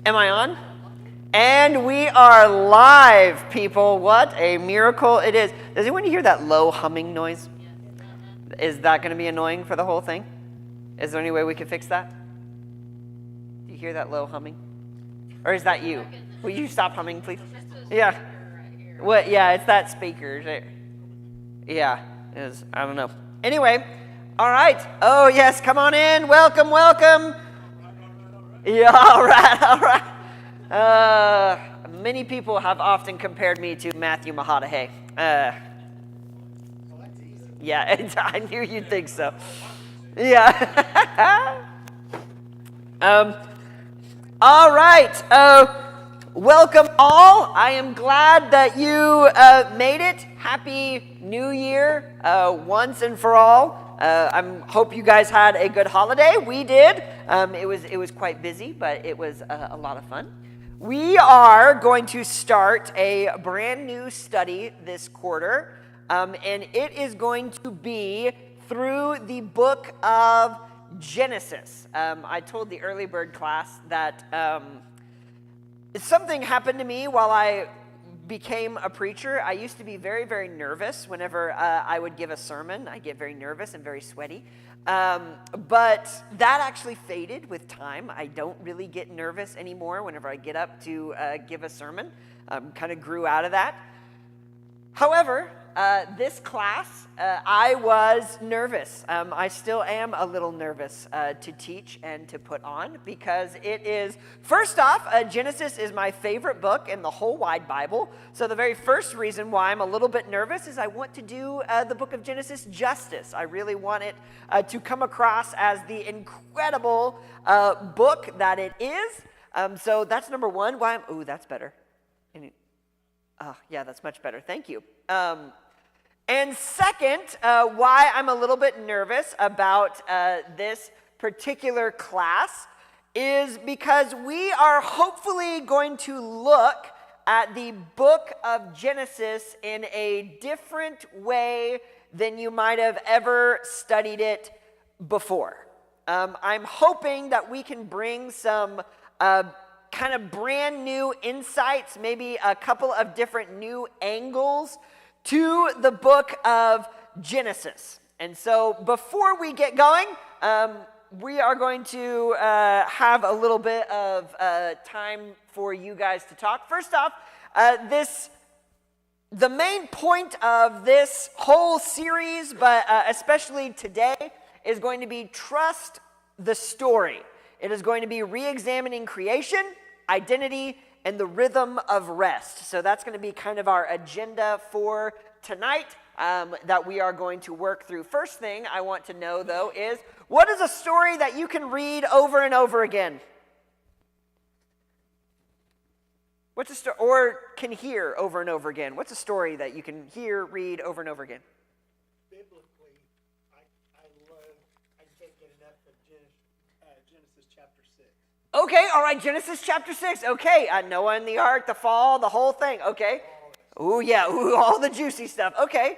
Am I on? And we are live, people. What a miracle it is. Does anyone hear that low humming noise? Is that going to be annoying for the whole thing? Is there any way we can fix that? Do you hear that low humming? Or is that you? Will you stop humming, please? Yeah. What? Yeah, it's that speaker. Yeah, it is. I don't know. Anyway, all right. Oh, yes, come on in. Welcome, welcome. Yeah, all right. Many people have often compared me to Matthew McConaughey. Yeah, I knew you'd think so. Yeah. All right. Welcome all. I am glad that you made it. Happy New Year once and for all. I hope you guys had a good holiday. We did. It was quite busy, but it was a lot of fun. We are going to start a brand new study this quarter, and it is going to be through the book of Genesis. I told the early bird class that something happened to me while I became a preacher. I used to be very, very nervous whenever I would give a sermon. I get very nervous and very sweaty. But that actually faded with time. I don't really get nervous anymore whenever I get up to give a sermon. Kind of grew out of that. However, this class, I was nervous. I still am a little nervous to teach and to put on because it is, first off, Genesis is my favorite book in the whole wide Bible. So the very first reason why I'm a little bit nervous is I want to do the book of Genesis justice. I really want it to come across as the incredible book that it is. So that's number one. Why ooh, that's better. Yeah, that's much better. Thank you. And second, why I'm a little bit nervous about this particular class is because we are hopefully going to look at the book of Genesis in a different way than you might have ever studied it before. I'm hoping that we can bring some kind of brand new insights, maybe a couple of different new angles to the book of Genesis. And so before we get going, we are going to have a little bit of time for you guys to talk. First off, the main point of this whole series, but especially today, is going to be trust the story. It is going to be re-examining creation, identity, and the rhythm of rest. So that's going to be kind of our agenda for tonight that we are going to work through. First thing I want to know, though, is what is a story that you can read over and over again? What's a story, or can hear over and over again? What's a story that you can hear, read over and over again? Biblically, I can't get enough of Genesis chapter 6. Okay, all right, Genesis chapter 6. Okay, Noah and the ark, the fall, the whole thing. Okay. Ooh, yeah, ooh, all the juicy stuff. Okay.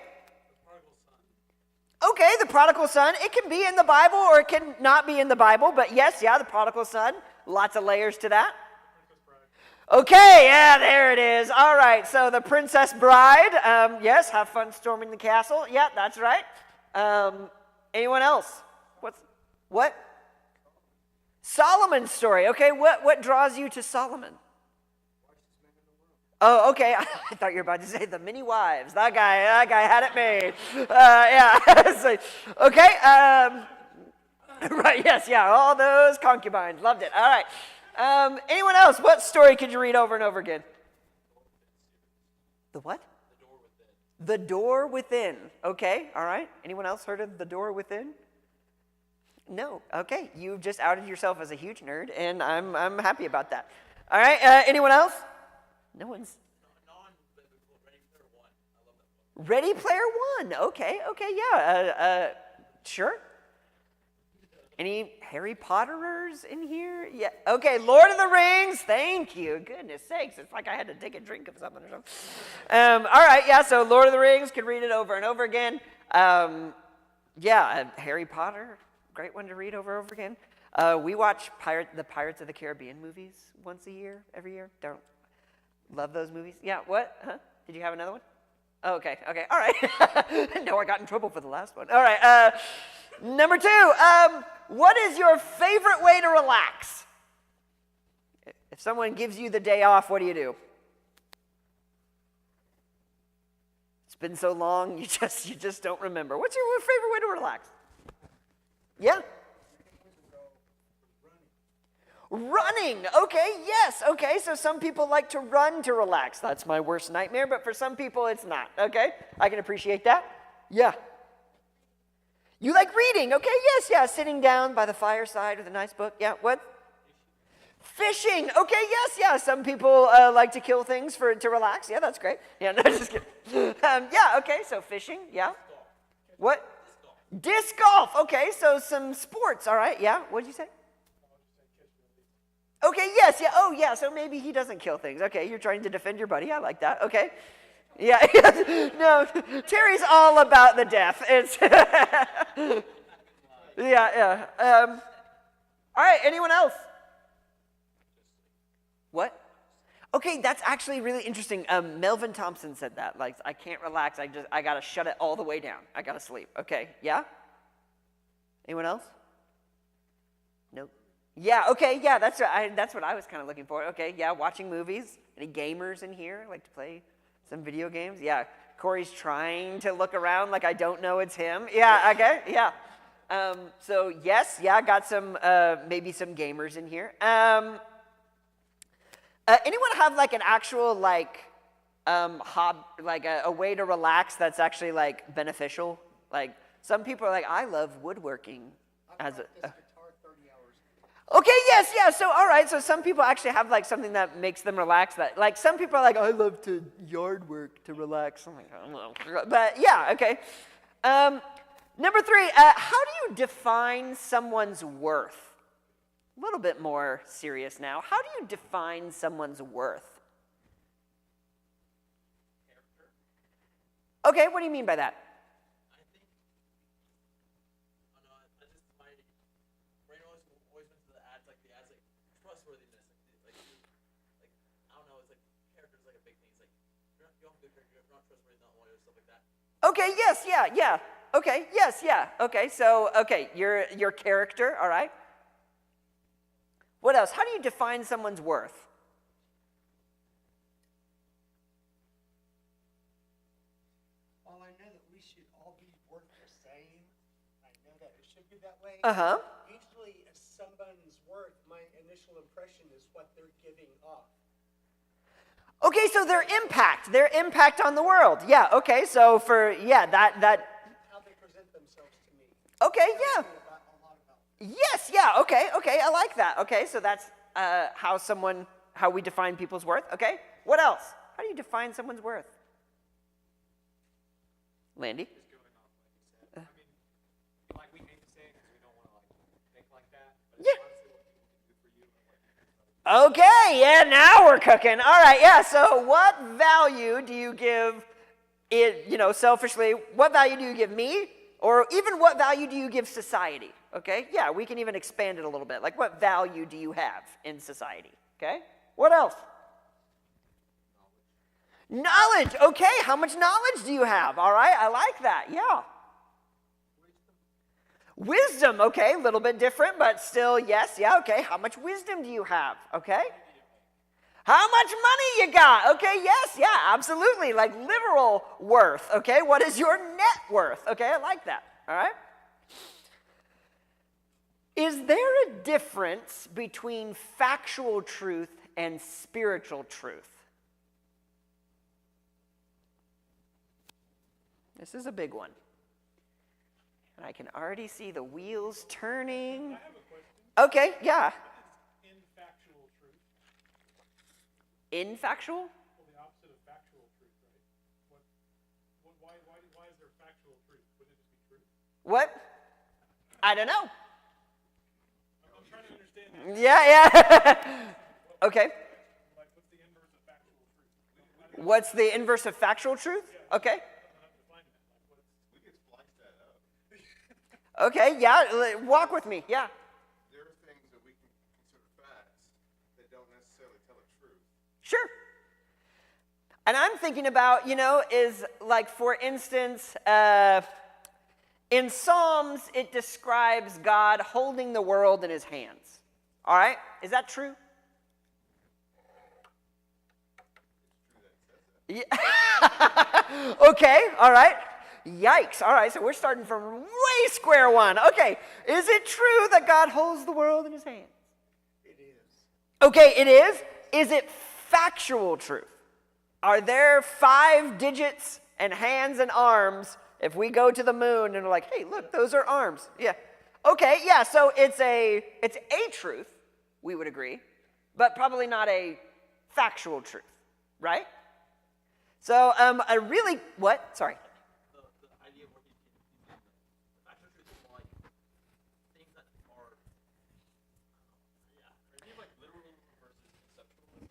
Okay, the prodigal son. It can be in the Bible or it can not be in the Bible, but yes, yeah, the prodigal son. Lots of layers to that. Okay, yeah, there it is. All right, so the Princess Bride. Yes, have fun storming the castle. Yeah, that's right. Anyone else? What? Solomon's story. Okay, what draws you to Solomon? Oh, okay. I thought you were about to say the many wives. That guy had it made. Yeah. So, okay. Right. Yes. Yeah. All those concubines. Loved it. All right. Anyone else? What story could you read over and over again? The what? The Door Within. Okay. All right. Anyone else heard of The Door Within? No. Okay. You've just outed yourself as a huge nerd, and I'm happy about that. All right. Anyone else? No one's. Non-biblical Ready Player One. I love that book. Ready Player One. Okay. Yeah. Sure. Any Harry Potterers in here? Yeah. Okay. Lord of the Rings. Thank you. Goodness sakes. It's like I had to take a drink of something or something. All right. Yeah. So Lord of the Rings. Could read it over and over again. Yeah. Harry Potter. Great one to read over and over again. We watch the Pirates of the Caribbean movies once a year, every year. Don't love those movies. Yeah, what? Huh? Did you have another one? Oh, okay, all right. No, I got in trouble for the last one. All right, number 2, what is your favorite way to relax? If someone gives you the day off, what do? It's been so long, you just don't remember. What's your favorite way to relax? Yeah? Running. Okay, yes. Okay, so some people like to run to relax. That's my worst nightmare, but for some people it's not. Okay, I can appreciate that. Yeah. You like reading. Okay, yes, yeah. Sitting down by the fireside with a nice book. Yeah, what? Fishing. Okay, yes, yeah. Some people like to kill things to relax. Yeah, that's great. Yeah, no, just kidding. Yeah, okay, so fishing. Yeah. What? Disc golf. Okay, so some sports. All right, yeah. What did you say? Okay, yes, yeah, oh, yeah, so maybe he doesn't kill things. Okay, you're trying to defend your buddy. I like that. Okay. Yeah, no, Terry's all about the death. It's yeah. All right, anyone else? What? Okay, that's actually really interesting. Melvin Thompson said that. Like, I can't relax. I got to shut it all the way down. I got to sleep. Okay, yeah? Anyone else? Nope. Yeah, okay, yeah, that's what I was kind of looking for. Okay, yeah, watching movies. Any gamers in here like to play some video games? Yeah, Corey's trying to look around like I don't know it's him. Yeah, okay, yeah. So yes, yeah, got some, maybe some gamers in here. Anyone have like an actual like, like a way to relax that's actually like beneficial? Like some people are like, I love woodworking as a... Okay, yes, yeah, so all right, so some people actually have like something that makes them relax. That like some people are like, I love to yard work to relax. I'm like, I don't know. But yeah, okay. Number 3, how do you define someone's worth? A little bit more serious now. How do you define someone's worth? Okay, what do you mean by that? Okay, yes, yeah. Okay, yes, yeah. Okay, so, okay, your character, all right. What else? How do you define someone's worth? While I know that we should all be worth the same, I know that it should be that way. Uh-huh. Usually, someone's worth, my initial impression is what they're giving off. Okay, so their impact on the world. Yeah, okay, so that How they present themselves to me. okay, yeah. Yes, yeah, okay, I like that. Okay, so that's how we define people's worth. Okay, what else? How do you define someone's worth? Landy? Just going off like you said. I mean, like we hate to say it because we don't want to like think like that, but Yeah. it's honestly what people can do for you and what you can do for others. Okay, yeah, now we're cooking. All right, yeah, so what value do you give it, selfishly, what value do you give me? Or even what value do you give society? Okay, yeah, we can even expand it a little bit. Like, what value do you have in society? Okay, what else? Knowledge. Okay, how much knowledge do you have? All right, I like that, yeah. Wisdom, okay, a little bit different, but still, yes, yeah, okay. How much wisdom do you have? Okay. How much money you got? Okay, yes, yeah, absolutely. Like literal worth, okay? What is your net worth? Okay, I like that, all right? Is there a difference between factual truth and spiritual truth? This is a big one. And I can already see the wheels turning. I have a question. Okay, yeah. What is infactual truth? Infactual? Well, the opposite of factual truth, right? Why is there factual truth? Wouldn't it just be true? What? I don't know. I'm trying to understand that. Yeah. Okay. Like, what's the inverse of factual truth? What's the inverse of factual truth? Okay. We could splice that up. Okay, yeah, walk with me, yeah. There are things Sure. And I'm thinking about, is like, for instance, in Psalms, it describes God holding the world in his hands. All right? Is that true? Yeah. Okay, all right. Yikes. All right, so we're starting from way square one. Okay, is it true that God holds the world in his hands? It is. Okay, it is. Is it factual truth? Are there 5 digits and hands and arms if we go to the moon and we're like, hey, look, those are arms? Yeah. Okay, yeah, so it's a truth, we would agree, but probably not a factual truth, right? So what? Sorry. The idea of what he's saying, the factual truth is more like things that are, are these like literalism versus conceptualism?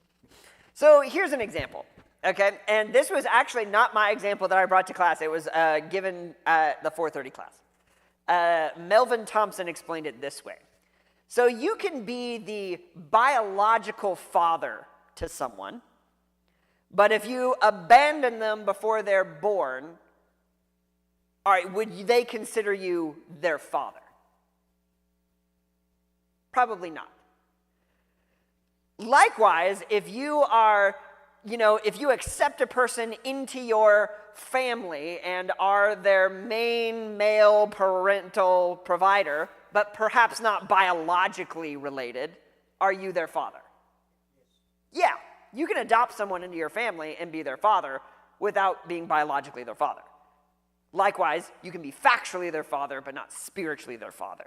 So here's an example, okay? And this was actually not my example that I brought to class. It was given at the 4:30 class. Melvin Thompson explained it this way. So you can be the biological father to someone, but if you abandon them before they're born, all right, would they consider you their father? Probably not. Likewise, if you if you accept a person into your family and are their main male parental provider, but perhaps not biologically related, are you their father? Yeah, you can adopt someone into your family and be their father without being biologically their father. Likewise, you can be factually their father, but not spiritually their father.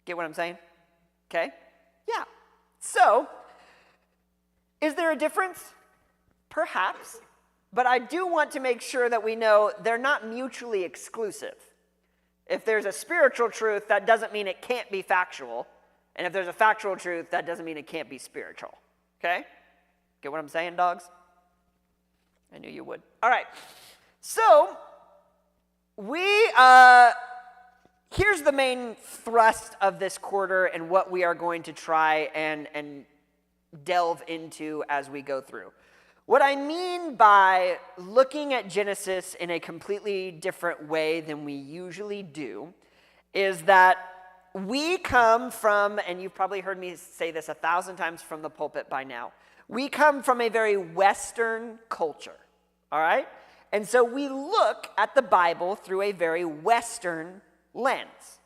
Get what I'm saying? Okay? Yeah. So, is there a difference? Perhaps. But I do want to make sure that we know they're not mutually exclusive. If there's a spiritual truth, that doesn't mean it can't be factual. And if there's a factual truth, that doesn't mean it can't be spiritual. Okay? Get what I'm saying, dogs? I knew you would. All right. So, here's the main thrust of this quarter and what we are going to try and delve into as we go through. What I mean by looking at Genesis in a completely different way than we usually do is that we come from, and you've probably heard me say this 1,000 times from the pulpit by now, we come from a very Western culture, all right? And so we look at the Bible through a very Western lens.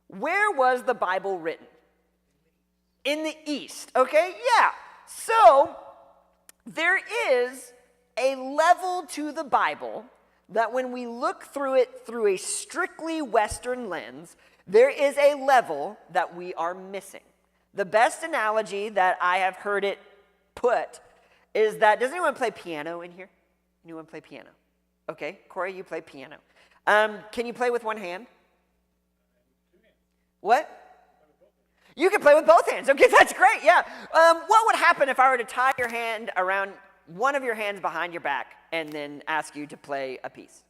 Where was the Bible written? In the East, okay? Yeah. So there is a level to the Bible that when we look through it through a strictly Western lens, there is a level that we are missing. The best analogy that I have heard it put is that, does anyone play piano in here? Anyone play piano? Okay, Corey, you play piano. Can you play with one hand? What? You can play with both hands. Okay, that's great, yeah. What would happen if I were to tie your hand around one of your hands behind your back and then ask you to play a piece?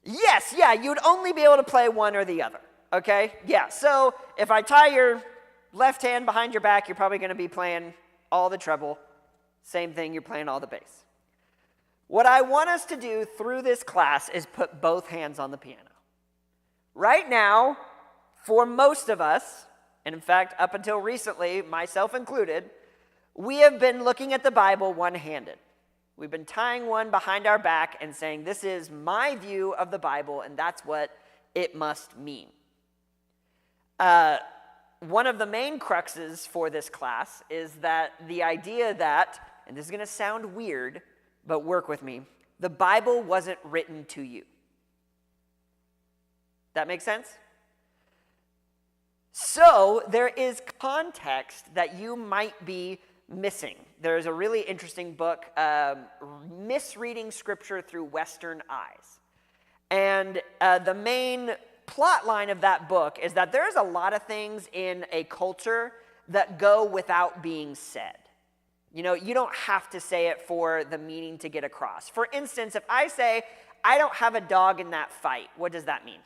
Yes, yeah, you'd only be able to play one or the other, okay? Yeah, so if I tie your left hand behind your back, you're probably going to be playing all the treble. Same thing, you're playing all the bass. What I want us to do through this class is put both hands on the piano. Right now, for most of us, and in fact, up until recently, myself included, we have been looking at the Bible one-handed. We've been tying one behind our back and saying, this is my view of the Bible, and that's what it must mean. One of the main cruxes for this class is that the idea that, and this is going to sound weird, but work with me, the Bible wasn't written to you. That makes sense? So there is context that you might be missing. There's a really interesting book, Misreading Scripture Through Western Eyes. And the main plot line of that book is that there's a lot of things in a culture that go without being said. You know, you don't have to say it for the meaning to get across. For instance, if I say, I don't have a dog in that fight, what does that mean?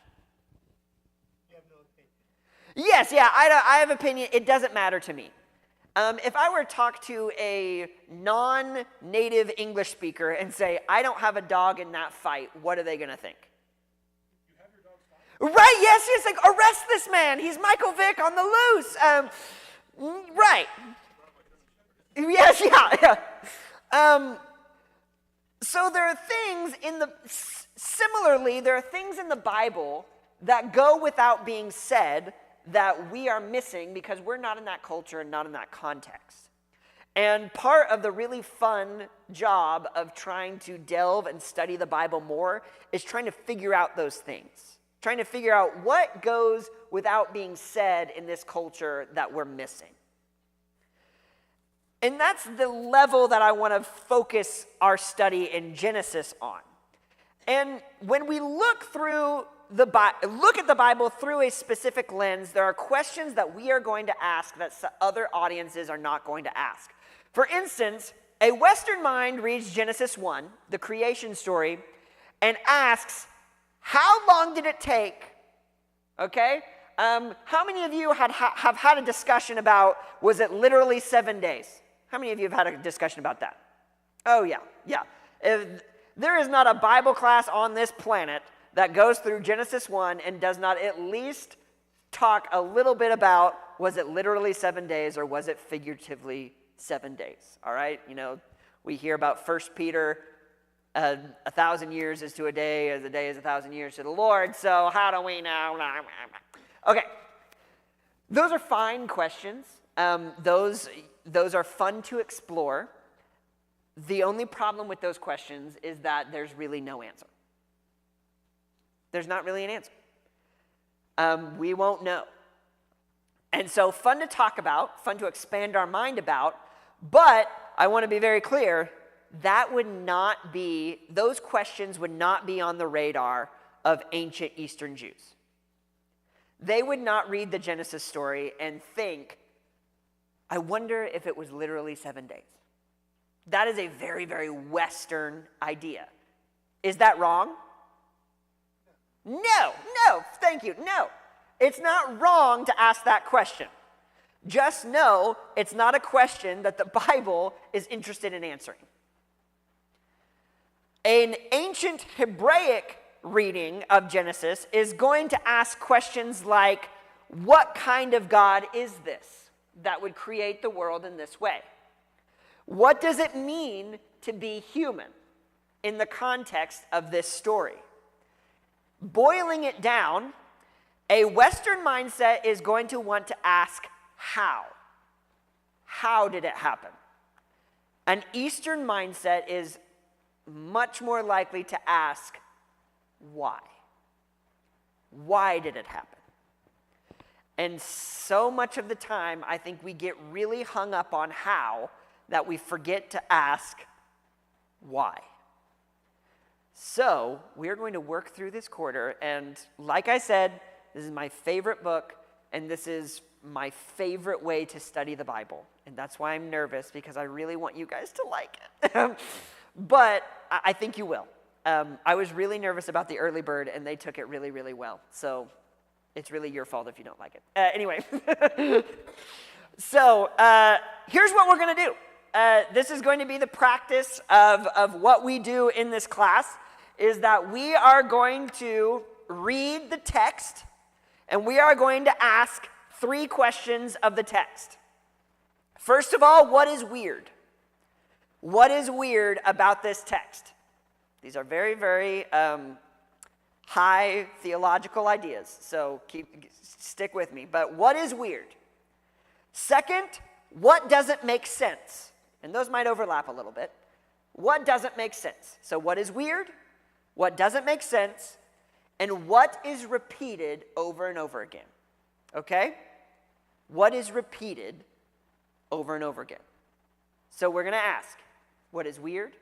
You have no opinion. Yes, yeah, I have opinion. It doesn't matter to me. If I were to talk to a non-native English speaker and say, I don't have a dog in that fight, what are they going to think? You have your dog's fine? Right, yes, like, arrest this man. He's Michael Vick on the loose. Right. Yes, yeah. So there are things similarly, there are things in the Bible that go without being said that we are missing because we're not in that culture and not in that context. And part of the really fun job of trying to delve and study the Bible more is trying to figure out those things. Trying to figure out what goes without being said in this culture that we're missing. And that's the level that I want to focus our study in Genesis on. And when we look at the Bible through a specific lens, there are questions that we are going to ask that other audiences are not going to ask. For instance, a Western mind reads Genesis 1, the creation story, and asks, how long did it take? Okay? How many of you have had a discussion about, was it literally 7 days? How many of you have had a discussion about that? Oh, yeah. There is not a Bible class on this planet that goes through Genesis 1 and does not at least talk a little bit about, was it literally 7 days or was it figuratively 7 days? All right? You know, we hear about 1 Peter, 1,000 years is to a day, as a day is 1,000 years to the Lord, so how do we know? Okay. Those are fine questions. Those are fun to explore. The only problem with those questions is that there's really no answer. There's not really an answer. We won't know. And so fun to talk about, fun to expand our mind about, but I want to be very clear, those questions would not be on the radar of ancient Eastern Jews. They would not read the Genesis story and think, I wonder if it was literally 7 days. That is a very, very Western idea. Is that wrong? No, thank you, no. It's not wrong to ask that question. Just know it's not a question that the Bible is interested in answering. An ancient Hebraic reading of Genesis is going to ask questions like, what kind of God is this that would create the world in this way? What does it mean to be human in the context of this story? Boiling it down, a Western mindset is going to want to ask, how? How did it happen? An Eastern mindset is much more likely to ask, why? Why did it happen? And so much of the time, I think we get really hung up on how that we forget to ask why. So we're going to work through this quarter, and like I said, this is my favorite book, and this is my favorite way to study the Bible. And that's why I'm nervous, because I really want you guys to like it. But I think you will. I was really nervous about the early bird, and they took it really, really well. So it's really your fault if you don't like it. Anyway, so here's what we're going to do. This is going to be the practice of what we do in this class, is that we are going to read the text, and we are going to ask 3 questions of the text. First of all, what is weird? What is weird about this text? These are very, very high theological ideas, so stick with me. But what is weird? Second, what doesn't make sense? And those might overlap a little bit. What doesn't make sense? So what is weird? What doesn't make sense? And what is repeated over and over again? Okay? What is repeated over and over again? So we're going to ask, what is weird?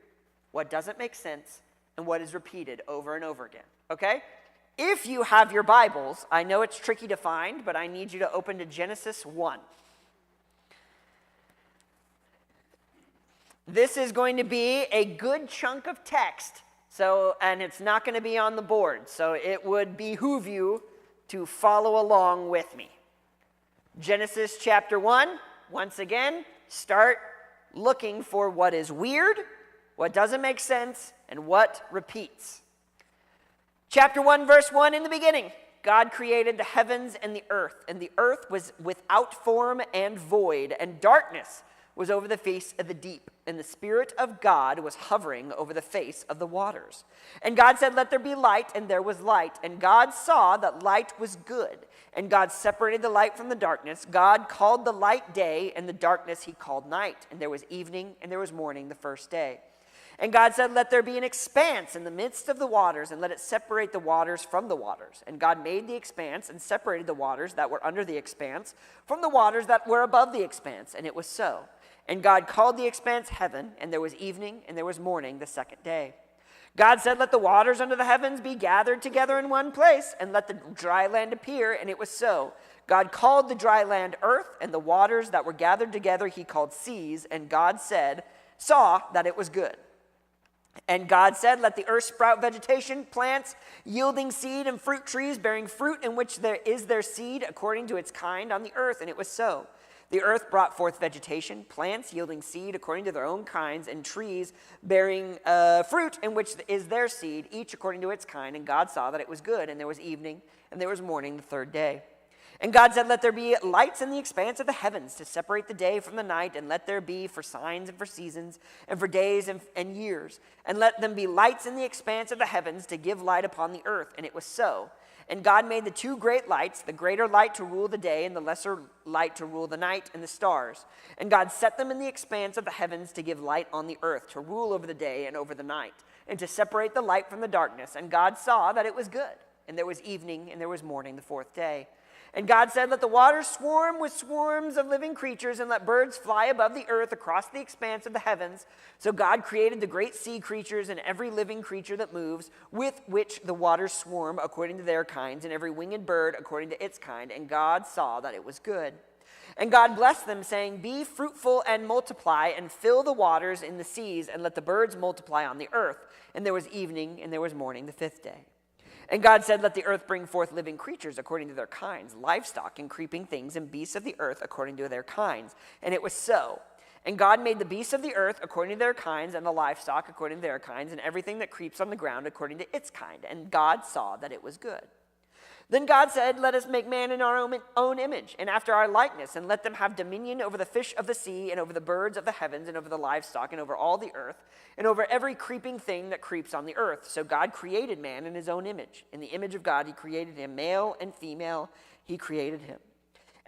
What doesn't make sense? And what is repeated over and over again? Okay? If you have your Bibles, I know it's tricky to find, but I need you to open to Genesis 1. This is going to be a good chunk of text, and it's not going to be on the board, so it would behoove you to follow along with me. Genesis chapter 1, once again, start looking for what is weird, what doesn't make sense, and what repeats. Chapter 1, verse 1, in the beginning, God created the heavens and the earth was without form and void, and darkness was over the face of the deep, and the Spirit of God was hovering over the face of the waters. And God said, "Let there be light," and there was light. And God saw that light was good. And God separated the light from the darkness. God called the light day, and the darkness he called night. And there was evening, and there was morning the first day. And God said, "Let there be an expanse in the midst of the waters, and let it separate the waters from the waters." And God made the expanse and separated the waters that were under the expanse from the waters that were above the expanse. And it was so. And God called the expanse heaven, and there was evening, and there was morning the second day. God said, "Let the waters under the heavens be gathered together in one place, and let the dry land appear," and it was so. God called the dry land earth, and the waters that were gathered together he called seas, and God saw that it was good. And God said, "Let the earth sprout vegetation, plants, yielding seed, and fruit trees, bearing fruit in which there is their seed, according to its kind on the earth," and it was so. The earth brought forth vegetation, plants yielding seed according to their own kinds, and trees bearing fruit in which is their seed, each according to its kind. And God saw that it was good, and there was evening, and there was morning the third day. And God said, "Let there be lights in the expanse of the heavens to separate the day from the night, and let there be for signs and for seasons, and for days and years. And let them be lights in the expanse of the heavens to give light upon the earth." And it was so. And God made the two great lights, the greater light to rule the day, and the lesser light to rule the night, and the stars. And God set them in the expanse of the heavens to give light on the earth, to rule over the day and over the night, and to separate the light from the darkness. And God saw that it was good. And there was evening, and there was morning the fourth day. And God said, "Let the waters swarm with swarms of living creatures, and let birds fly above the earth across the expanse of the heavens." So God created the great sea creatures and every living creature that moves, with which the waters swarm according to their kinds, and every winged bird according to its kind. And God saw that it was good. And God blessed them, saying, "Be fruitful and multiply, and fill the waters in the seas, and let the birds multiply on the earth." And there was evening, and there was morning the fifth day. And God said, "Let the earth bring forth living creatures according to their kinds, livestock and creeping things, and beasts of the earth according to their kinds." And it was so. And God made the beasts of the earth according to their kinds, and the livestock according to their kinds, and everything that creeps on the ground according to its kind. And God saw that it was good. Then God said, "Let us make man in our own image, and after our likeness, and let them have dominion over the fish of the sea, and over the birds of the heavens, and over the livestock, and over all the earth, and over every creeping thing that creeps on the earth." So God created man in his own image. In the image of God he created him, male and female he created him.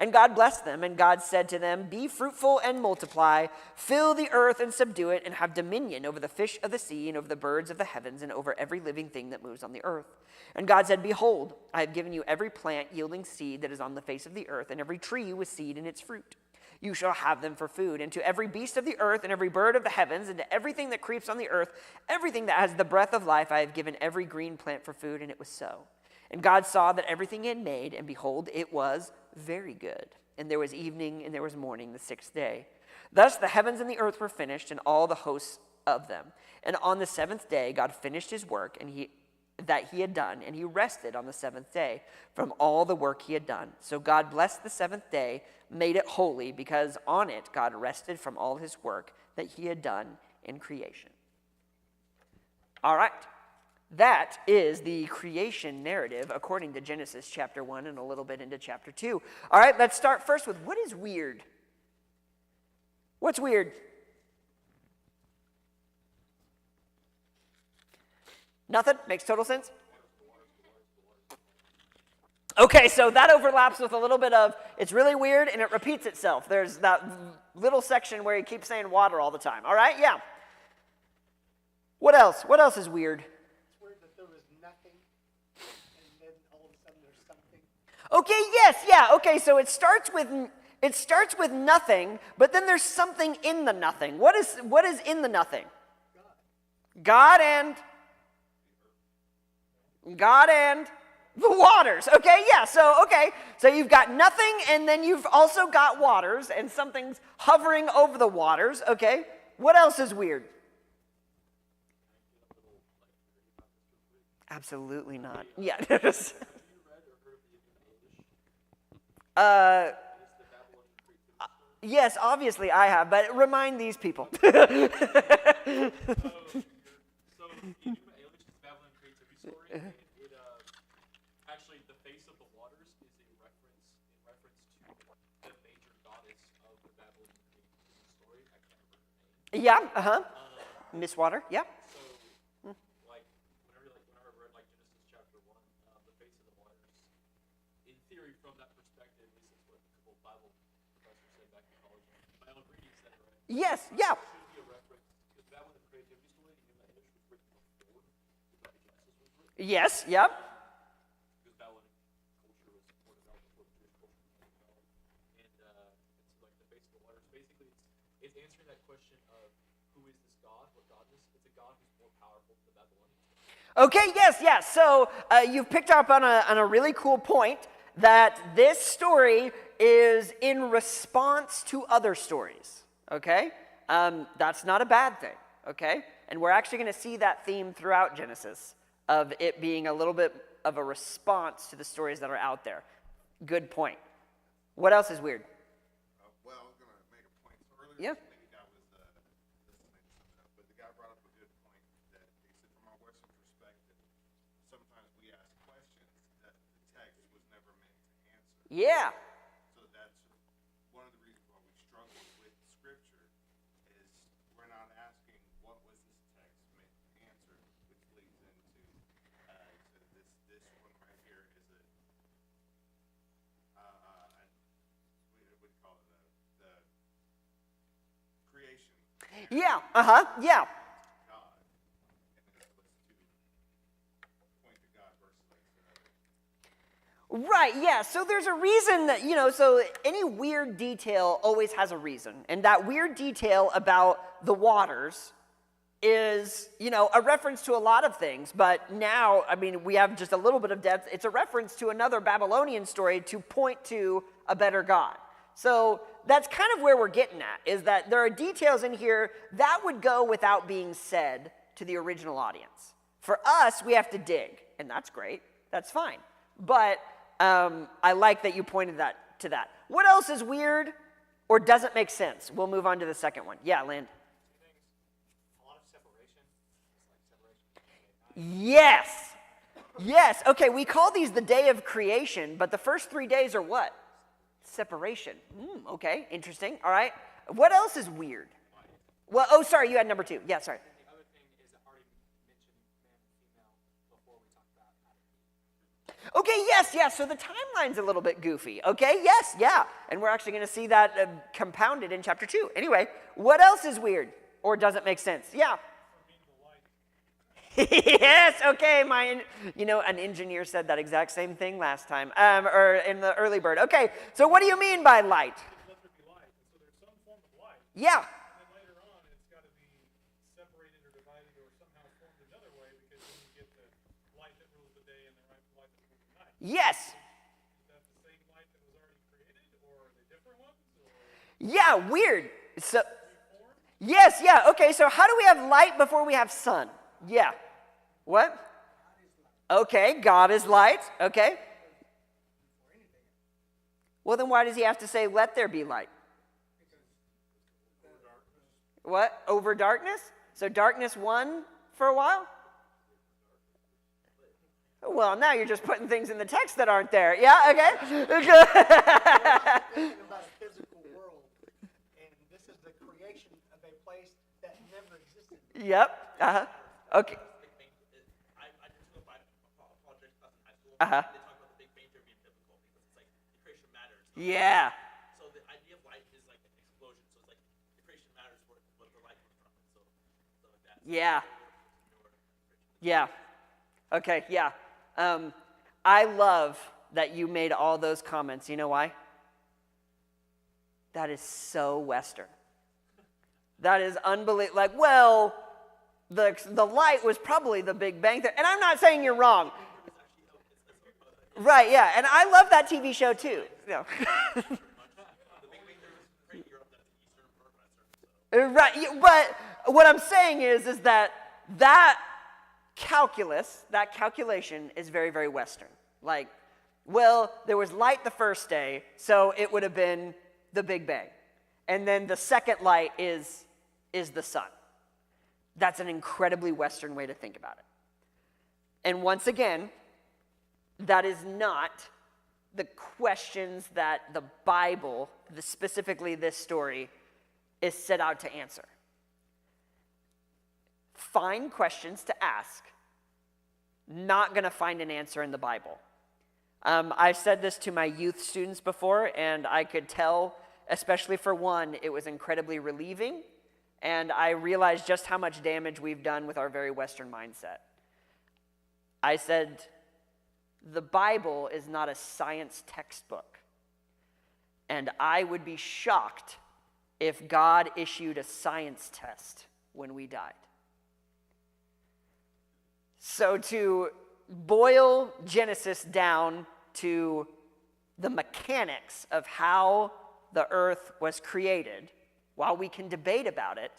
And God blessed them, and God said to them, "Be fruitful and multiply, fill the earth and subdue it, and have dominion over the fish of the sea, and over the birds of the heavens, and over every living thing that moves on the earth." And God said, "Behold, I have given you every plant yielding seed that is on the face of the earth, and every tree with seed in its fruit. You shall have them for food. And to every beast of the earth, and every bird of the heavens, and to everything that creeps on the earth, everything that has the breath of life, I have given every green plant for food." And it was so. And God saw that everything he had made, and behold, it was very good. And there was evening, and there was morning the sixth day. Thus the heavens and the earth were finished, and all the hosts of them. And on the seventh day God finished his work that he had done, and he rested on the seventh day from all the work he had done. So God blessed the seventh day, made it holy, because on it God rested from all his work that he had done in creation. All right. That is the creation narrative according to Genesis chapter 1 and a little bit into chapter 2. All right, let's start first with what is weird? What's weird? Nothing? Makes total sense? Okay, so that overlaps with a little bit of, it's really weird and it repeats itself. There's that little section where he keeps saying water all the time. All right, yeah. What else? What else is weird? It's weird that there was nothing, and then all of a sudden there's something. Okay, yes, yeah. Okay, so it starts with nothing, but then there's something in the nothing. What is in the nothing? God and the waters. Okay, yeah. So you've got nothing, and then you've also got waters, and something's hovering over the waters. Okay. What else is weird? Absolutely not. Yeah. Yes, obviously I have, but remind these people. So, in Enuma Elish's Babylon creativity story, it actually the face of the waters is a reference to the major goddess of the Babylonian creativity story. I can't remember her name. Yeah, Miss Water, yeah. So, like, whenever I read like Genesis chapter 1, the face of the waters, in theory, from that perspective, at least that's what a couple of Bible professors said back in college. My own reading said it right. Yes, yeah. Should be a reference because Babylon the creativity story, Enuma Elish was written before the book of Genesis was written. Yes, yep. Because Babylonic culture was more developed before the Jewish culture was more developed, and it's like the face of the waters. Basically, it's answering that question of who is this God, what God is. It's a God who's more powerful than the Babylonians. Okay, yes. So you've picked up on a really cool point that this story is in response to other stories. Okay, that's not a bad thing. Okay, and we're actually going to see that theme throughout Genesis of it being a little bit of a response to the stories that are out there. Good point. What else is weird? Well, I was going to make a point. So earlier, Yeah. maybe I was listening to something else, but the guy brought up a good point that he said, from our Western perspective, sometimes we ask questions that the text was never meant to answer. Yeah. So that's one of the reasons why we struggle with Scripture is we're not asking what was this text meant to answer, which leads into this one right here is we would call it the creation Yeah. Yeah. God, and then it was to point to God versus like another. Right, yeah. So there's a reason that, so any weird detail always has a reason. And that weird detail about the waters is, a reference to a lot of things. But now, we have just a little bit of depth. It's a reference to another Babylonian story to point to a better God. So that's kind of where we're getting at, is that there are details in here that would go without being said to the original audience. For us, we have to dig, and that's great. That's fine. But I like that you pointed to that. What else is weird or doesn't make sense? We'll move on to the second one. Yeah, Lynn. Two things. A lot of separation. It's like separation. Yes. Okay, we call these the day of creation, but the first 3 days are what? Separation. Okay, interesting. All right. What else is weird? Well, sorry, you had number 2. Yeah, sorry. The other thing is I already mentioned man and female before we talked about Adam and Eve. Okay, yes. So the timeline's a little bit goofy. Okay, yes, yeah. And we're actually going to see that compounded in chapter 2. Anyway, what else is weird or doesn't make sense? Yeah. Yes, okay, an engineer said that exact same thing last time, or in the early bird. Okay, so what do you mean by light? Let there be light. And so there's some form of light. Yeah, And then later on, it's got to be separated or divided or somehow formed another way because then you get the light that rules the day and the light that rules the night. yes, Is that the same light that was already created, or are they different ones? Or yeah, weird. So, yes, yeah, okay, so how do we have light before we have sun? Yeah. What? Okay, God is light. Okay. Well, then why does he have to say, let there be light? What? Over darkness? So darkness won for a while? Well, now you're just putting things in the text that aren't there. Yeah, okay. Thinking about a physical world, and this is the creation of a place that never existed. Yep. Okay. I did some project class in high school. Uh-huh. They talk about the Big Bang Theory being biblical because it's like the creation matters. Yeah. So the idea of light is like an explosion. So it's like the creation matters what the light comes from. So like that. Yeah. Yeah. Okay, yeah. I love that you made all those comments. You know why? That is so Western. That is unbelievable. Like, well, the light was probably the Big Bang Theory. And I'm not saying you're wrong. Right, yeah. And I love that TV show too. The Big Bang Theory was pretty Europe, that's the Eastern part, Right, but what I'm saying is that calculus, that calculation is very, very Western. Like, well, there was light the first day, so it would have been the Big Bang. and then the second light is the sun. That's an incredibly Western way to think about it. And once again, that is not the questions that the Bible, specifically this story, is set out to answer. Find questions to ask. Not going to find an answer in the Bible. I've said this to my youth students before, and I could tell, especially for one, it was incredibly relieving, and I realized just how much damage we've done with our very Western mindset. I said, the Bible is not a science textbook, and I would be shocked if God issued a science test when we died. So to boil Genesis down to the mechanics of how the earth was created, while we can debate about it,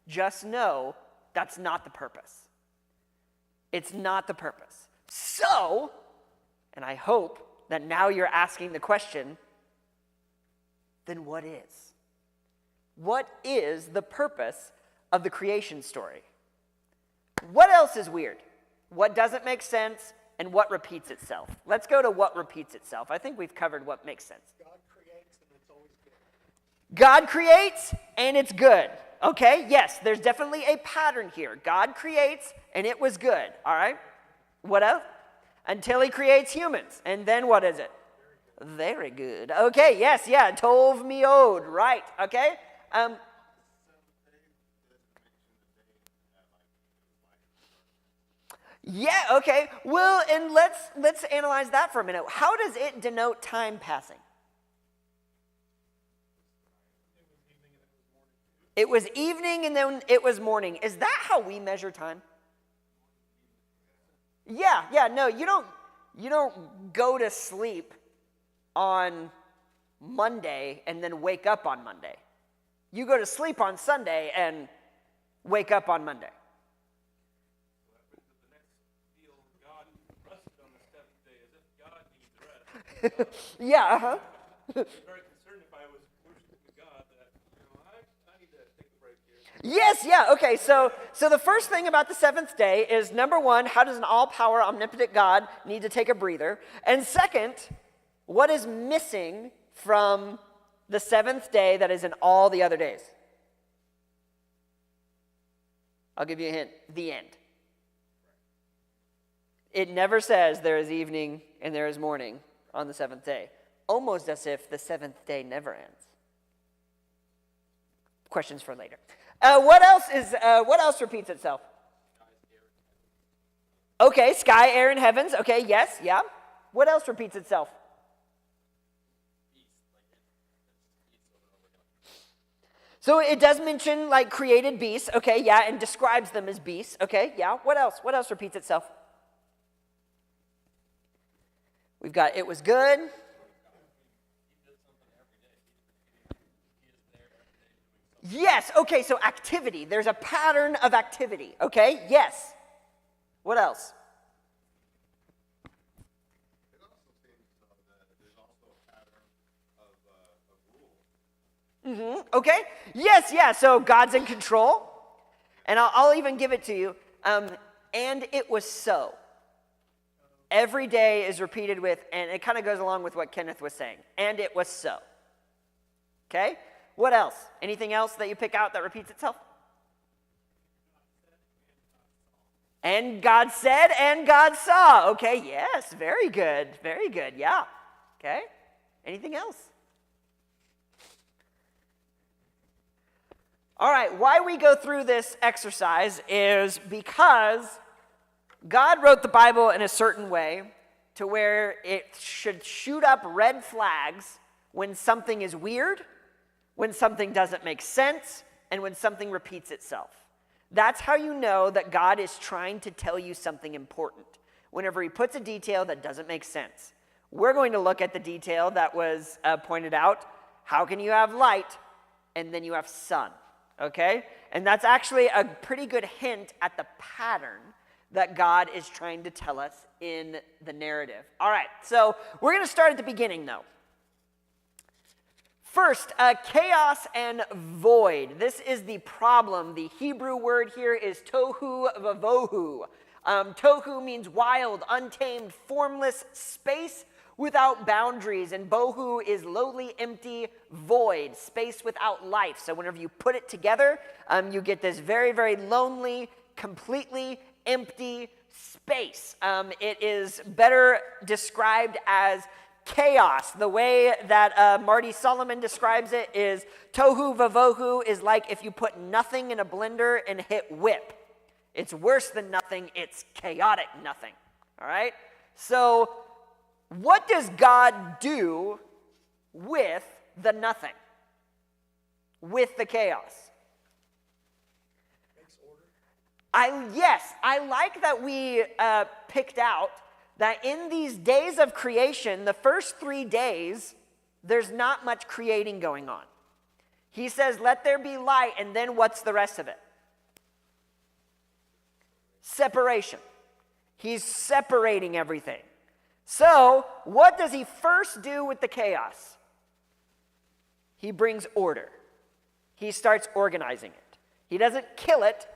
just know that's not the purpose. It's not the purpose. So, and I hope that now you're asking the question, then what is? What is the purpose of the creation story? What else is weird? What doesn't make sense, and what repeats itself? Let's go to what repeats itself. I think we've covered what makes sense. God creates and it's always good. God creates, and it's good. Okay, yes, there's definitely a pattern here. God creates, and it was good. All right? What else? Until he creates humans. And then what is it? Very good. Okay, yes, yeah, tov miod, right, okay? Yeah, okay. Well, and let's analyze that for a minute. How does it denote time passing? It was evening and then it was morning. Is that how we measure time? Yeah, no, you don't go to sleep on Monday and then wake up on Monday. You go to sleep on Sunday and wake up on Monday. Yeah, uh-huh. Very concerned if I was worshiping God that, I need to take a break here. Yes, yeah, okay. So the first thing about the seventh day is, number one, how does an all-power, omnipotent God need to take a breather? And second, what is missing from the seventh day that is in all the other days? I'll give you a hint. The end. It never says there is evening and there is morning on the seventh day. Almost as if the seventh day never ends. Questions for later. What else repeats itself? Okay, sky, air, and heavens. Okay, yes, yeah. What else repeats itself? So it does mention like created beasts. Okay, yeah, and describes them as beasts. Okay, yeah. What else? What else repeats itself? We've got it was good. Yes, okay, so activity. There's a pattern of activity, okay? Yes. What else? It also seems that there's also a pattern of rule. Okay, yes, yeah, so God's in control. And I'll even give it to you. And it was so. Every day is repeated with, and it kind of goes along with what Kenneth was saying. And it was so. Okay? What else? Anything else that you pick out that repeats itself? And God said, and God saw. Okay, yes, very good, yeah. Okay? Anything else? All right, why we go through this exercise is because God wrote the Bible in a certain way to where it should shoot up red flags when something is weird, when something doesn't make sense, and when something repeats itself. That's how you know that God is trying to tell you something important, whenever he puts a detail that doesn't make sense. We're going to look at the detail that was pointed out. How can you have light and then you have sun? Okay? And that's actually a pretty good hint at the pattern that God is trying to tell us in the narrative. All right, so we're going to start at the beginning, though. First, chaos and void. This is the problem. The Hebrew word here is tohu vavohu. Tohu means wild, untamed, formless space without boundaries, and bohu is lowly, empty, void, space without life. So whenever you put it together, you get this very, very lonely, completely empty space. It is better described as chaos. The way that Marty Solomon describes it is tohu vavohu is like if you put nothing in a blender and hit whip. It's worse than nothing. It's chaotic nothing. All right? So what does God do with the nothing? With the chaos? Makes order. I like that we picked out that in these days of creation, the first 3 days, there's not much creating going on. He says, let there be light, and then what's the rest of it? Separation. He's separating everything. So, what does he first do with the chaos? He brings order. He starts organizing it. He doesn't kill it,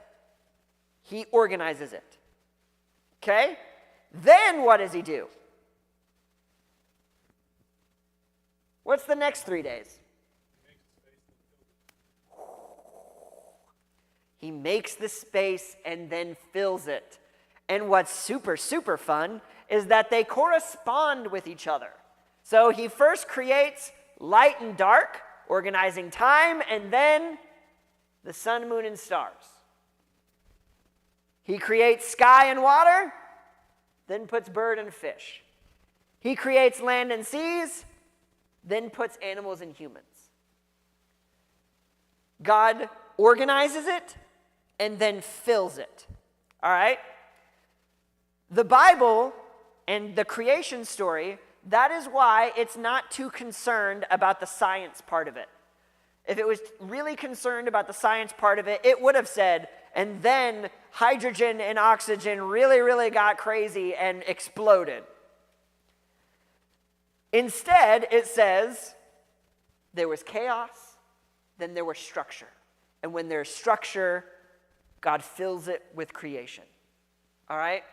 he organizes it. Okay? Then what does he do? What's the next 3 days? He makes the space and then fills it. And what's super, super fun is that they correspond with each other. So he first creates light and dark, organizing time, and then the sun, moon, and stars. He creates sky and water, then puts bird and fish. He creates land and seas, then puts animals and humans. God organizes it and then fills it. All right? The Bible and the creation story, that is why it's not too concerned about the science part of it. If it was really concerned about the science part of it, it would have said, and then hydrogen and oxygen really, really got crazy and exploded. Instead, it says there was chaos, then there was structure. And when there's structure, God fills it with creation. All right?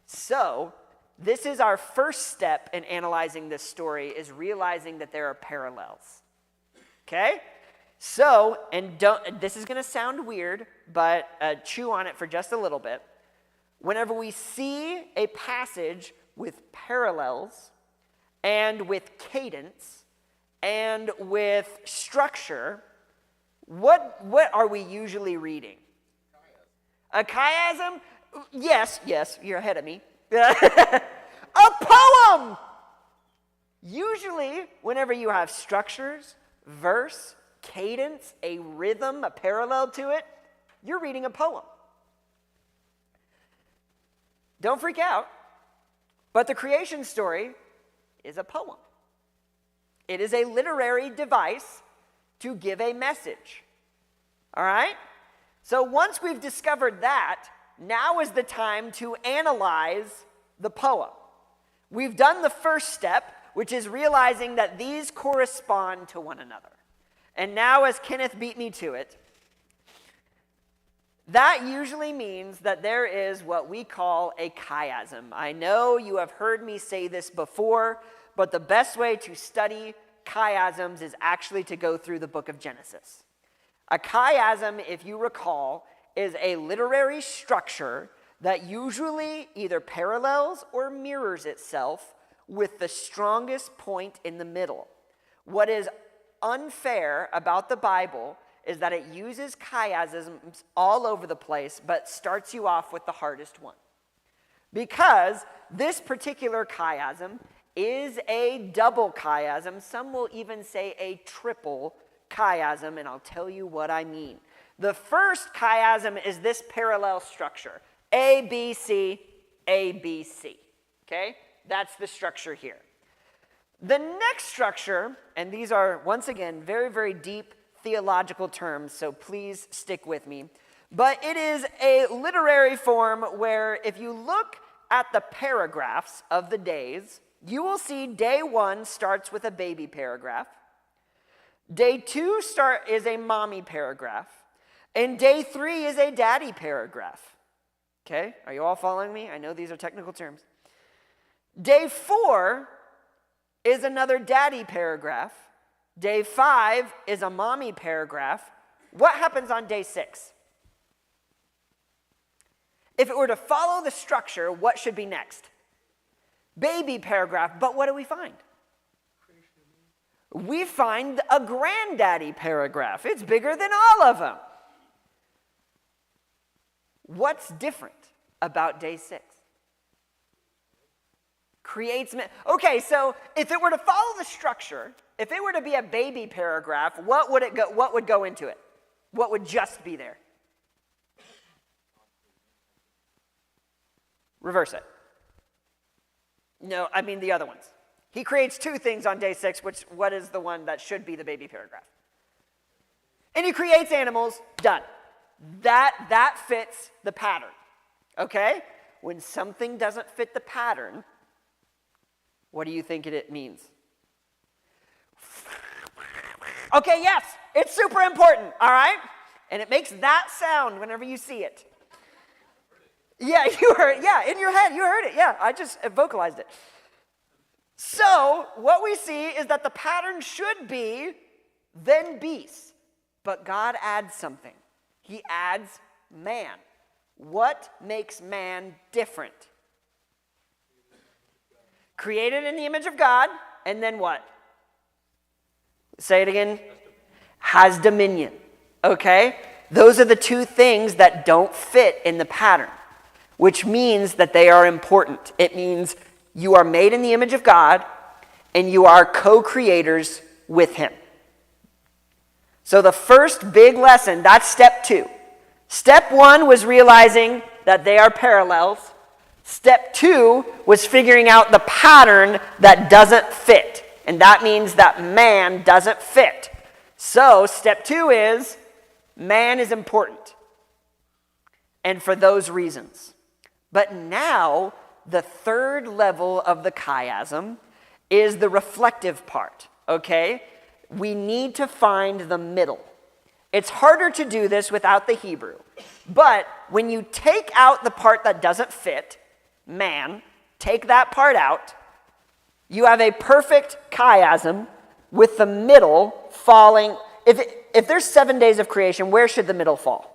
So, this is our first step in analyzing this story, is realizing that there are parallels. Okay? So, and this is going to sound weird, but chew on it for just a little bit. Whenever we see a passage with parallels and with cadence and with structure, what are we usually reading? A chiasm? Yes, you're ahead of me. A poem! Usually, whenever you have structures, verse, cadence, a rhythm, a parallel to it, you're reading a poem. Don't freak out, but the creation story is a poem. It is a literary device to give a message. All right? So once we've discovered that, now is the time to analyze the poem. We've done the first step, which is realizing that these correspond to one another. And now, as Kenneth beat me to it, that usually means that there is what we call a chiasm. I know you have heard me say this before, but the best way to study chiasms is actually to go through the book of Genesis. A chiasm, if you recall, is a literary structure that usually either parallels or mirrors itself with the strongest point in the middle. What is unfair about the Bible is that it uses chiasms all over the place, but starts you off with the hardest one. Because this particular chiasm is a double chiasm. Some will even say a triple chiasm, and I'll tell you what I mean. The first chiasm is this parallel structure. A, B, C, A, B, C. Okay? That's the structure here. The next structure, and these are, once again, very, very deep theological terms, so please stick with me. But it is a literary form where if you look at the paragraphs of the days, you will see day 1 starts with a baby paragraph. Day 2 is a mommy paragraph. And day 3 is a daddy paragraph. Okay? Are you all following me? I know these are technical terms. Day 4 is another daddy paragraph. Day 5 is a mommy paragraph. What happens on day 6? If it were to follow the structure, what should be next? Baby paragraph. But what do we find? We find a granddaddy paragraph. It's bigger than all of them. What's different about day 6? Creates man. Okay, so if it were to follow the structure, if it were to be a baby paragraph, what would go into it? What would just be there? Reverse it. No, I mean the other ones. He creates 2 things on day 6, what is the one that should be the baby paragraph? And he creates animals, done. That fits the pattern, okay? When something doesn't fit the pattern, what do you think it means? Okay, yes, it's super important, all right? And it makes that sound whenever you see it. Yeah, you heard it. Yeah, in your head, you heard it. Yeah, I just vocalized it. So, what we see is that the pattern should be then beasts. But God adds something. He adds man. What makes man different? Created in the image of God, and then what? Say it again. Has dominion. Okay? Those are the 2 things that don't fit in the pattern, which means that they are important. It means you are made in the image of God, and you are co-creators with him. So the first big lesson, that's step 2. Step 1 was realizing that they are parallels. Step 2 was figuring out the pattern that doesn't fit. And that means that man doesn't fit. So step 2 is man is important. And for those reasons. But now, the third level of the chiasm is the reflective part, okay? We need to find the middle. It's harder to do this without the Hebrew. But when you take out the part that doesn't fit, man, take that part out, you have a perfect chiasm with the middle falling. If there's 7 days of creation, where should the middle fall?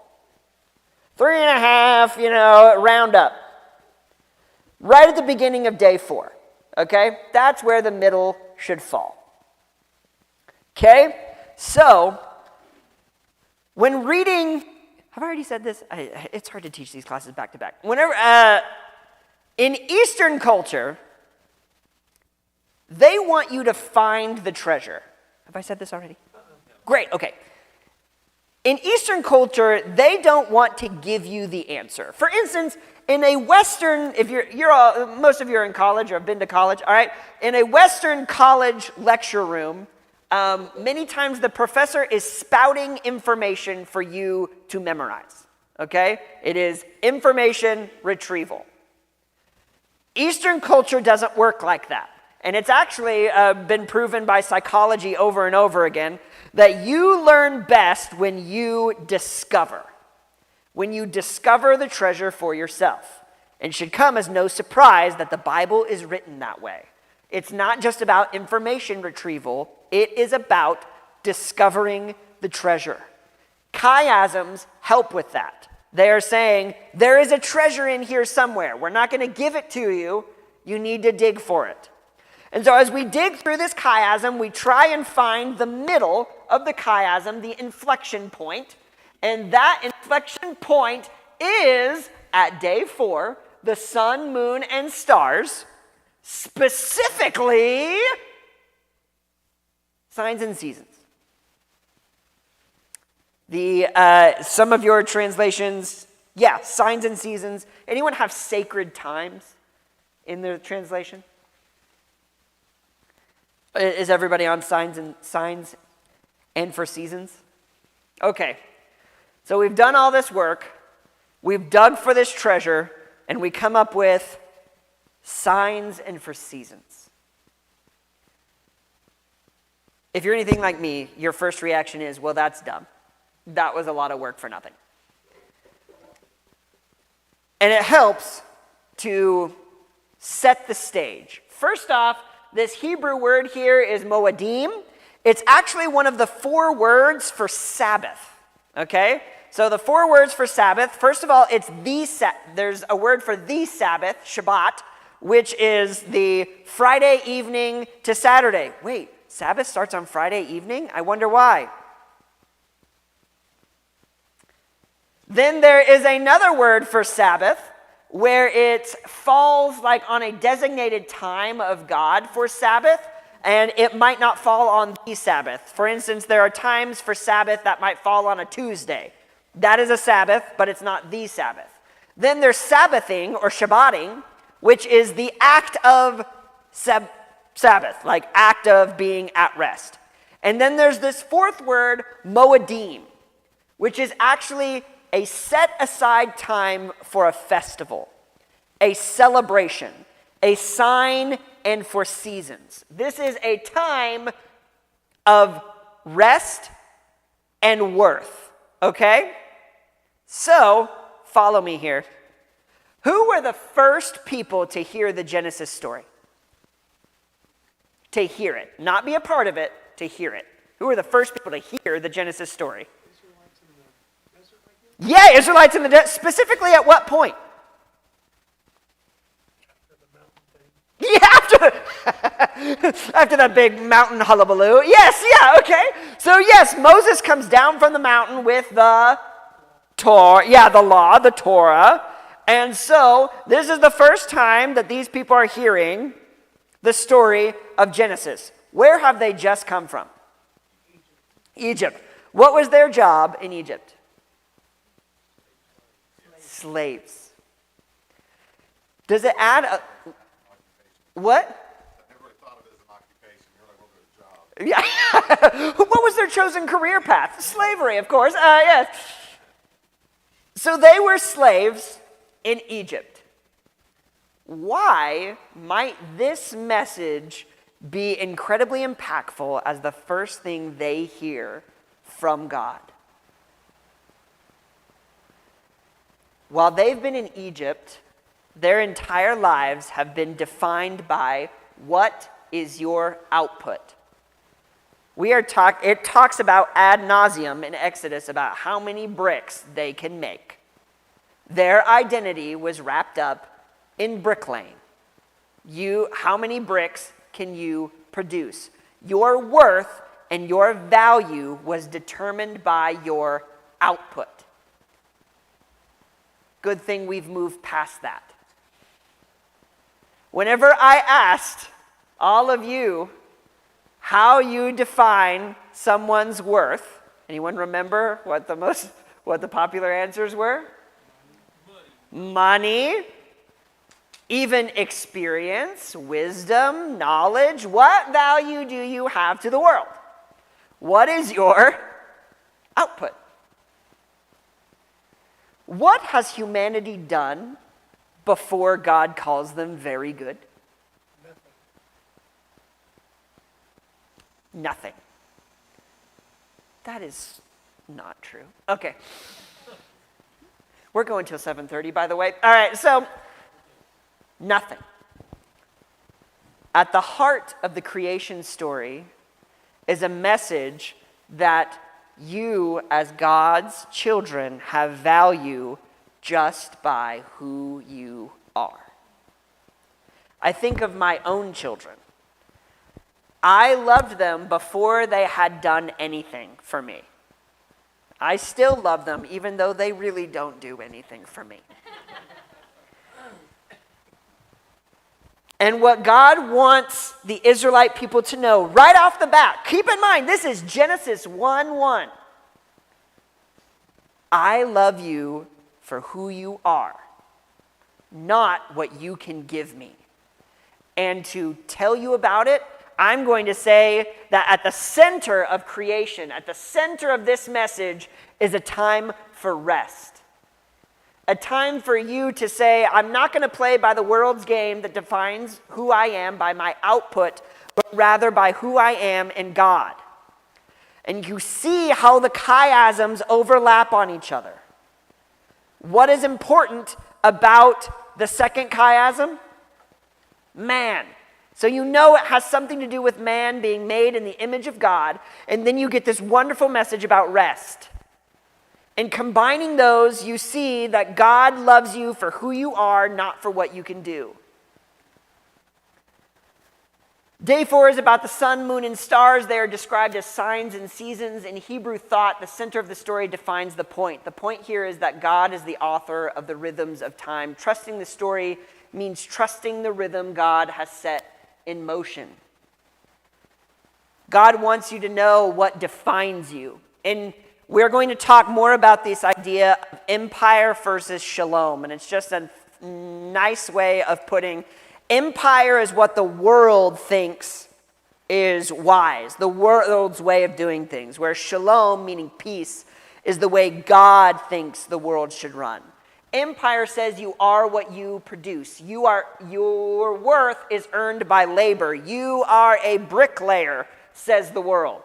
3.5, round up. Right at the beginning of day 4, okay? That's where the middle should fall. Okay? So, when reading, have I already said this? It's hard to teach these classes back to back. Whenever, in Eastern culture, they want you to find the treasure. Have I said this already? Great, okay. In Eastern culture, they don't want to give you the answer. For instance, in a Western, if most of you are in college or have been to college, all right? In a Western college lecture room, many times the professor is spouting information for you to memorize, okay? It is information retrieval. Eastern culture doesn't work like that. And it's actually been proven by psychology over and over again that you learn best when you discover. When you discover the treasure for yourself. And it should come as no surprise that the Bible is written that way. It's not just about information retrieval. It is about discovering the treasure. Chiasms help with that. They are saying, there is a treasure in here somewhere. We're not going to give it to you. You need to dig for it. And so as we dig through this chiasm, we try and find the middle of the chiasm, the inflection point. And that inflection point is, at day 4, the sun, moon, and stars, specifically signs and seasons. Some of your translations, signs and seasons. Anyone have sacred times in their translation? Is everybody on signs and for seasons? Okay. So we've done all this work. We've dug for this treasure, and we come up with signs and for seasons. If you're anything like me, your first reaction is, well, that's dumb. That was a lot of work for nothing. And it helps to set the stage. First off, this Hebrew word here is moedim. It's actually one of the 4 words for Sabbath, okay? So the 4 words for Sabbath, first of all, there's a word for the Sabbath, Shabbat, which is the Friday evening to Saturday. Wait, Sabbath starts on Friday evening? I wonder why. Then there is another word for Sabbath, where it falls like on a designated time of God for Sabbath, and it might not fall on the Sabbath. For instance, there are times for Sabbath that might fall on a Tuesday. That is a Sabbath, but it's not the Sabbath. Then there's Sabbathing or Shabbating, which is the act of Sabbath, like act of being at rest. And then there's this 4th word, moedim, which is actually a set-aside time for a festival, a celebration, a sign, and for seasons. This is a time of rest and worth, okay? So, follow me here. Who were the first people to hear the Genesis story? To hear it. Not be a part of it, to hear it. Who were the first people to hear the Genesis story? Yeah, Israelites in the desert. Specifically at what point? Yeah, after that big mountain hullabaloo. Yes, yeah, okay. So yes, Moses comes down from the mountain with the Torah. Yeah, the law, the Torah. And so this is the first time that these people are hearing the story of Genesis. Where have they just come from? Egypt. What was their job in Egypt? Slaves. Does it add a... What? I never really thought of it as an occupation. You're like, what was their job? Yeah. What was their chosen career path? Slavery, of course. Yes. So they were slaves in Egypt. Why might this message be incredibly impactful as the first thing they hear from God? While they've been in Egypt, their entire lives have been defined by what is your output. It talks about ad nauseum in Exodus about how many bricks they can make. Their identity was wrapped up in bricklaying. How many bricks can you produce? Your worth and your value was determined by your output. Good thing we've moved past that. Whenever I asked all of you how you define someone's worth, anyone remember what the popular answers were? Money, even experience, wisdom, knowledge. What value do you have to the world? What is your output? What has humanity done before God calls them very good? Nothing. That is not true. Okay. We're going till 7:30, by the way. All right, so nothing. At the heart of the creation story is a message that you, as God's children, have value just by who you are. I think of my own children. I loved them before they had done anything for me. I still love them, even though they really don't do anything for me. And what God wants the Israelite people to know right off the bat, keep in mind, this is Genesis 1:1. I love you for who you are, not what you can give me. And to tell you about it, I'm going to say that at the center of creation, at the center of this message, is a time for rest. A time for you to say, I'm not going to play by the world's game that defines who I am by my output, but rather by who I am in God. And you see how the chiasms overlap on each other. What is important about the second chiasm? Man. So you know it has something to do with man being made in the image of God, and then you get this wonderful message about rest. And combining those, you see that God loves you for who you are, not for what you can do. Day 4 is about the sun, moon, and stars. They are described as signs and seasons. In Hebrew thought, the center of the story defines the point. The point here is that God is the author of the rhythms of time. Trusting the story means trusting the rhythm God has set in motion. God wants you to know what defines you. And we're going to talk more about this idea of empire versus shalom. And it's just a nice way of putting empire is what the world thinks is wise, the world's way of doing things, where shalom, meaning peace, is the way God thinks the world should run. Empire says you are what you produce. Your worth is earned by labor. You are a bricklayer, says the world.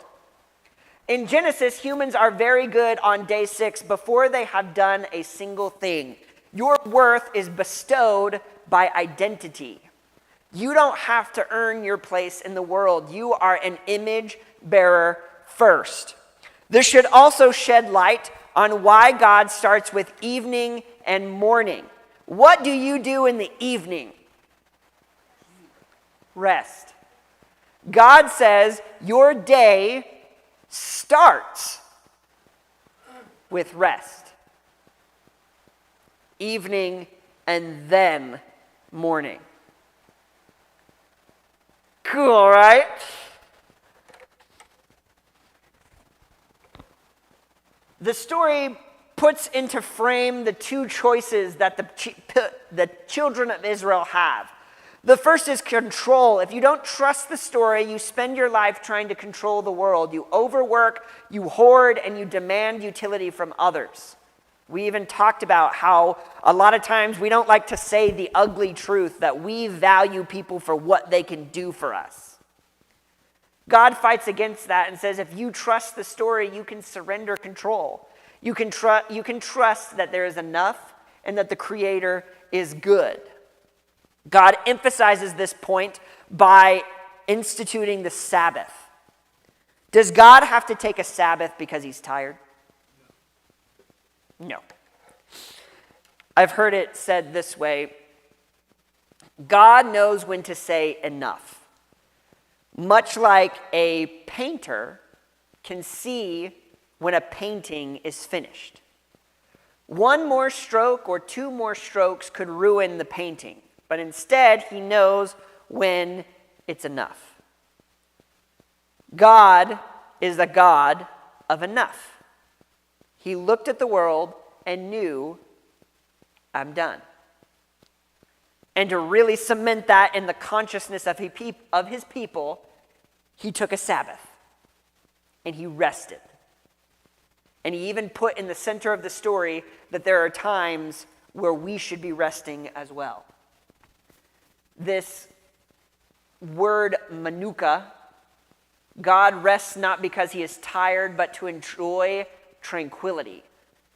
In Genesis, humans are very good on day 6 before they have done a single thing. Your worth is bestowed by identity. You don't have to earn your place in the world. You are an image bearer first. This should also shed light on why God starts with evening and morning. What do you do in the evening? Rest. God says your day starts with rest. Evening and then morning. Cool, right? The story puts into frame the two choices that the children of Israel have. The first is control. If you don't trust the story, you spend your life trying to control the world. You overwork, you hoard, and you demand utility from others. We even talked about how a lot of times we don't like to say the ugly truth that we value people for what they can do for us. God fights against that and says if you trust the story, you can surrender control. You can trust that there is enough and that the Creator is good. God emphasizes this point by instituting the Sabbath. Does God have to take a Sabbath because he's tired? No. I've heard it said this way: God knows when to say enough. Much like a painter can see when a painting is finished. One more stroke or two more strokes could ruin the painting, but instead he knows when it's enough. God is a God of enough. He looked at the world and knew, I'm done. And to really cement that in the consciousness of his people, he took a Sabbath and he rested. And he even put in the center of the story that there are times where we should be resting as well. This word manuka, God rests not because he is tired, but to enjoy tranquility.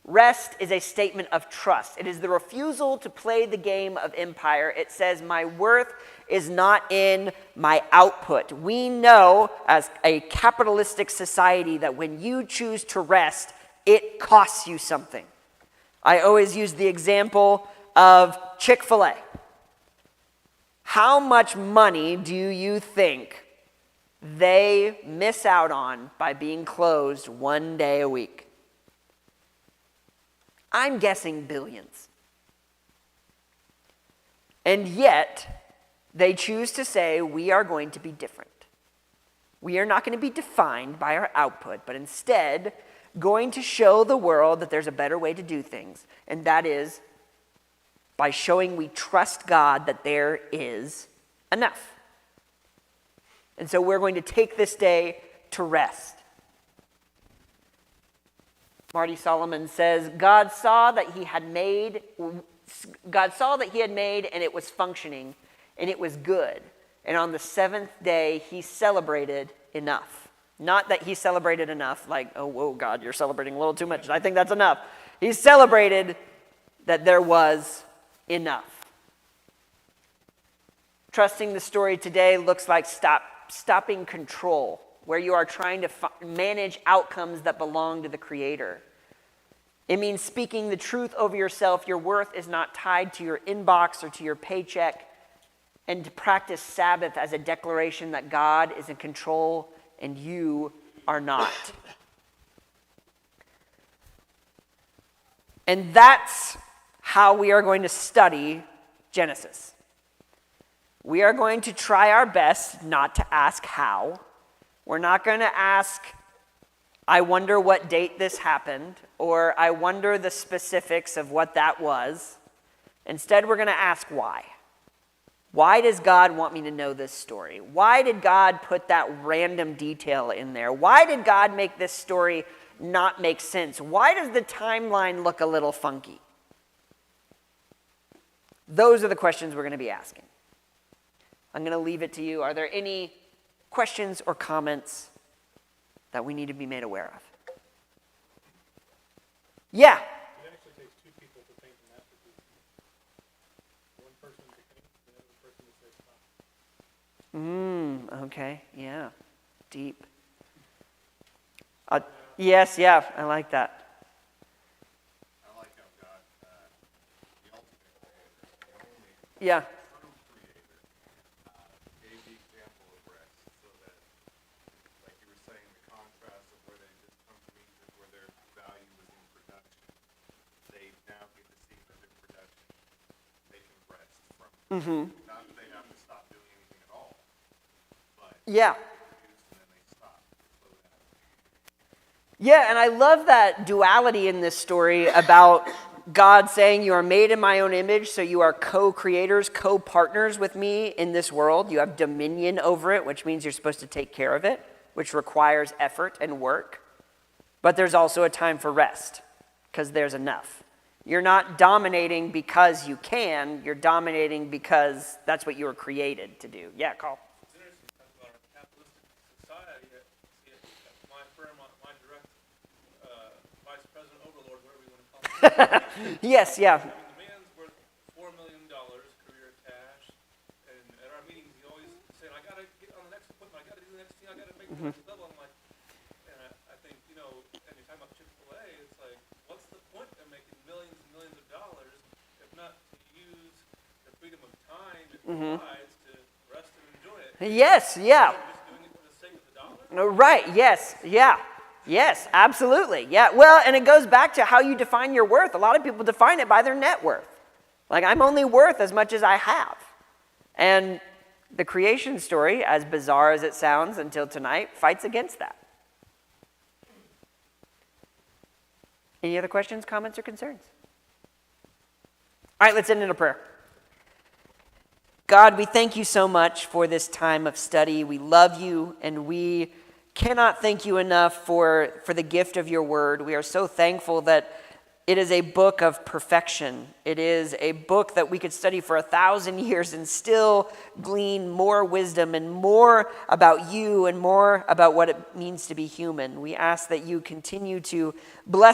Rest is a statement of trust. It is the refusal to play the game of empire. It says, my worth is not in my output. We know as a capitalistic society that when you choose to rest, it costs you something. I always use the example of Chick-fil-A. How much money do you think they miss out on by being closed one day a week? I'm guessing billions. And yet, they choose to say, we are going to be different. We are not going to be defined by our output, but instead going to show the world that there's a better way to do things, and that is by showing we trust God that there is enough. And so we're going to take this day to rest. Marty Solomon says, God saw that he had made and it was functioning and it was good. And on the seventh day, he celebrated enough. Not that he celebrated enough, like, oh, whoa, God, you're celebrating a little too much. I think that's enough. He celebrated that there was enough. Trusting the story today looks like stopping control, where you are trying to manage outcomes that belong to the Creator. It means speaking the truth over yourself. Your worth is not tied to your inbox or to your paycheck. And to practice Sabbath as a declaration that God is in control and you are not. And that's how we are going to study Genesis. We are going to try our best not to ask how. We're not going to ask, I wonder what date this happened, or I wonder the specifics of what that was. Instead, we're going to ask why. Why does God want me to know this story? Why did God put that random detail in there? Why did God make this story not make sense? Why does the timeline look a little funky? Those are the questions we're going to be asking. I'm going to leave it to you. Are there any questions or comments that we need to be made aware of? Yeah. It actually takes two people to paint a masterpiece. One person to paint, the other person to say stop. Okay, yeah. Deep. Yes, yeah, I like that. I like how God, the ultimate creator, the only Yeah. true creator, gave the example of rest so that, like you were saying, the contrast of where they just come from Egypt, where their value was in production, they now get to see that their production, they can rest from. Not that they have to stop doing anything at all, but Yeah. produce and then they stop, slow down. Yeah, and I love that duality in this story about God saying you are made in my own image, so you are co-creators, co-partners with me in this world. You have dominion over it, which means you're supposed to take care of it, which requires effort and work. But there's also a time for rest, because there's enough. You're not dominating because you can, you're dominating because that's what you were created to do. Yeah, Carl. It's interesting to talk about our capitalistic society. My firm, my direct vice president overlord, whatever you want to call him. Yes, yeah. I mean, the man's worth $4 million career cash, and at our meetings, he always said, "I gotta get on the next appointment. I gotta do the next thing. I gotta make the next level." I'm like, and I think, and you're talking about Chick-fil-A. It's like, what's the point of making millions and millions of dollars if not to use the freedom of time it provides to rest and enjoy it? Yes, yeah. Just doing it for the sake of the dollar. Right, yes, yeah. Yes, absolutely. Yeah, well, and it goes back to how you define your worth. A lot of people define it by their net worth. Like, I'm only worth as much as I have. And the creation story, as bizarre as it sounds until tonight, fights against that. Any other questions, comments, or concerns? All right, let's end in a prayer. God, we thank you so much for this time of study. We love you, and we cannot thank you enough for the gift of your word. We are so thankful that it is a book of perfection. It is a book that we could study for 1,000 years and still glean more wisdom and more about you and more about what it means to be human. We ask that you continue to bless